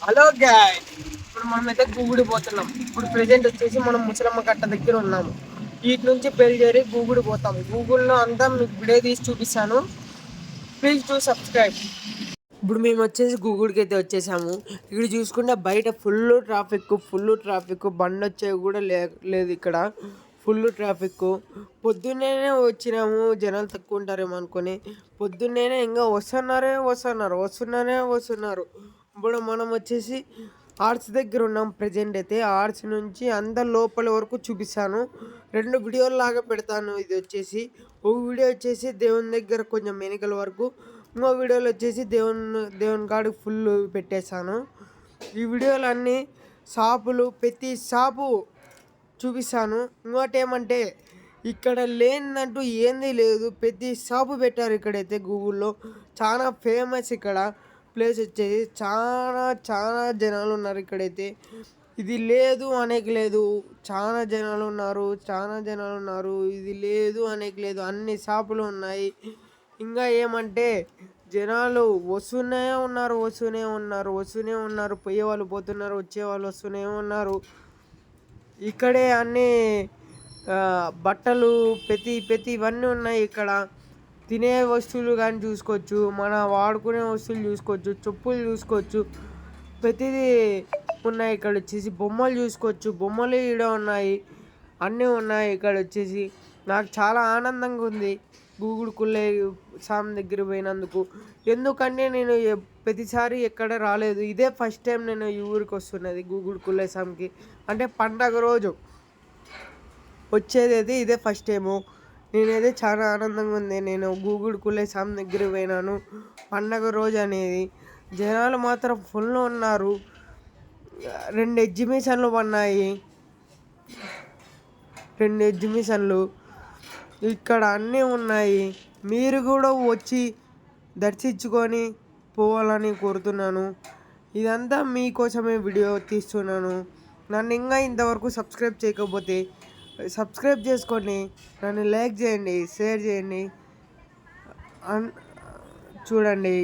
Hello guys, ఇప్పుడు మనమైతే గూగుడి పోతున్నాం. ఇప్పుడు ప్రెజెంట్ వచ్చేసి మనం ముసలమ్మ కట్ట దగ్గర ఉన్నాము. వీటి నుంచి బయలుదేరి గూగుడి పోతాం. గూగుల్లో అంతా మీకు వీడియో తీసి చూపిస్తాను. Please to subscribe. ఇప్పుడు మేము వచ్చేసి గూగుడికి అయితే వచ్చేసాము. ఇక్కడ చూసుకుంటే బయట ఫుల్ ట్రాఫిక్ బండి వచ్చేవి కూడా లేదు ఇక్కడ. Full traffic. పొద్దున్నేనే వచ్చినాము, జనాలు తక్కువ ఉంటారేమో అనుకొని. పొద్దున్నేనే ఇంకా వస్తున్నారు. ఇప్పుడు మనం వచ్చేసి ఆర్చ్ దగ్గర ఉన్నాం. ప్రజెంట్ అయితే ఆర్చ్ నుంచి అందరు లోపల వరకు చూపిస్తాను. 2 వీడియోలు లాగా పెడతాను. ఇది వచ్చేసి ఒక వీడియో వచ్చేసి దేవుని దగ్గర కొంచెం వెనుకల వరకు, ఇంకో వీడియోలో వచ్చేసి దేవుని కాడికి ఫుల్ పెట్టేశాను. ఈ వీడియోలు అన్నీ షాపులు, ప్రతి షాపు చూపిస్తాను. ఇంకోటి ఏమంటే ఇక్కడ లేనిదంటూ ఏంది లేదు, ప్రతి షాపు పెట్టారు ఇక్కడైతే. గూగుల్లో చాలా ఫేమస్ ఇక్కడ ప్లేస్ వచ్చేసి. చాలా జనాలు ఉన్నారు ఇక్కడైతే. ఇది లేదు అనేక లేదు, చాలా జనాలు ఉన్నారు. ఇది లేదు అనేక లేదు, అన్ని షాపులు ఉన్నాయి. ఇంకా ఏమంటే జనాలు వస్తూనే ఉన్నారు. పోయేవాళ్ళు పోతున్నారు, వచ్చేవాళ్ళు వస్తూనే ఉన్నారు. ఇక్కడే అన్నీ బట్టలు ప్రతి ఇవన్నీ ఉన్నాయి ఇక్కడ. తినే వస్తువులు కానీ చూసుకోవచ్చు, మన వాడుకునే వస్తువులు చూసుకోవచ్చు, చెప్పులు చూసుకోవచ్చు, ప్రతిదీ ఉన్నాయి ఇక్కడ వచ్చేసి. బొమ్మలు చూసుకోవచ్చు, బొమ్మలు ఈడ ఉన్నాయి, అన్నీ ఉన్నాయి ఇక్కడ వచ్చేసి. నాకు చాలా ఆనందంగా ఉంది గూగుల్ కుల్లే సామ్ దగ్గర పోయినందుకు. ఎందుకంటే నేను ప్రతిసారి ఎక్కడ రాలేదు, ఇదే ఫస్ట్ టైం నేను ఈ ఊరికి వస్తున్నది గూగుల్ కుల్లే సామ్కి. అంటే పండగ రోజు వచ్చేది ఇదే ఫస్ట్ టైము. నేనైతే చాలా ఆనందంగా ఉంది. నేను గూగుల్ కుల్లే సామ్ దగ్గర పోయినాను పండగ రోజు అనేది. జనాలు మాత్రం ఫుల్ ఉన్నారు. 2 ఎగ్జిబిషన్లు ఉన్నాయి, 2 ఎగ్జిబిషన్లు ఇక్కడ అన్నీ ఉన్నాయి. మీరు కూడా వచ్చి దర్శించుకొని పోవాలని కోరుతున్నాను. ఇదంతా మీకోసమే వీడియో తీస్తున్నాను. నన్ను ఇంకా ఇంతవరకు సబ్స్క్రైబ్ చేయకపోతే సబ్స్క్రైబ్ చేసుకోండి, నన్ను లైక్ చేయండి, షేర్ చేయండి. చూడండి.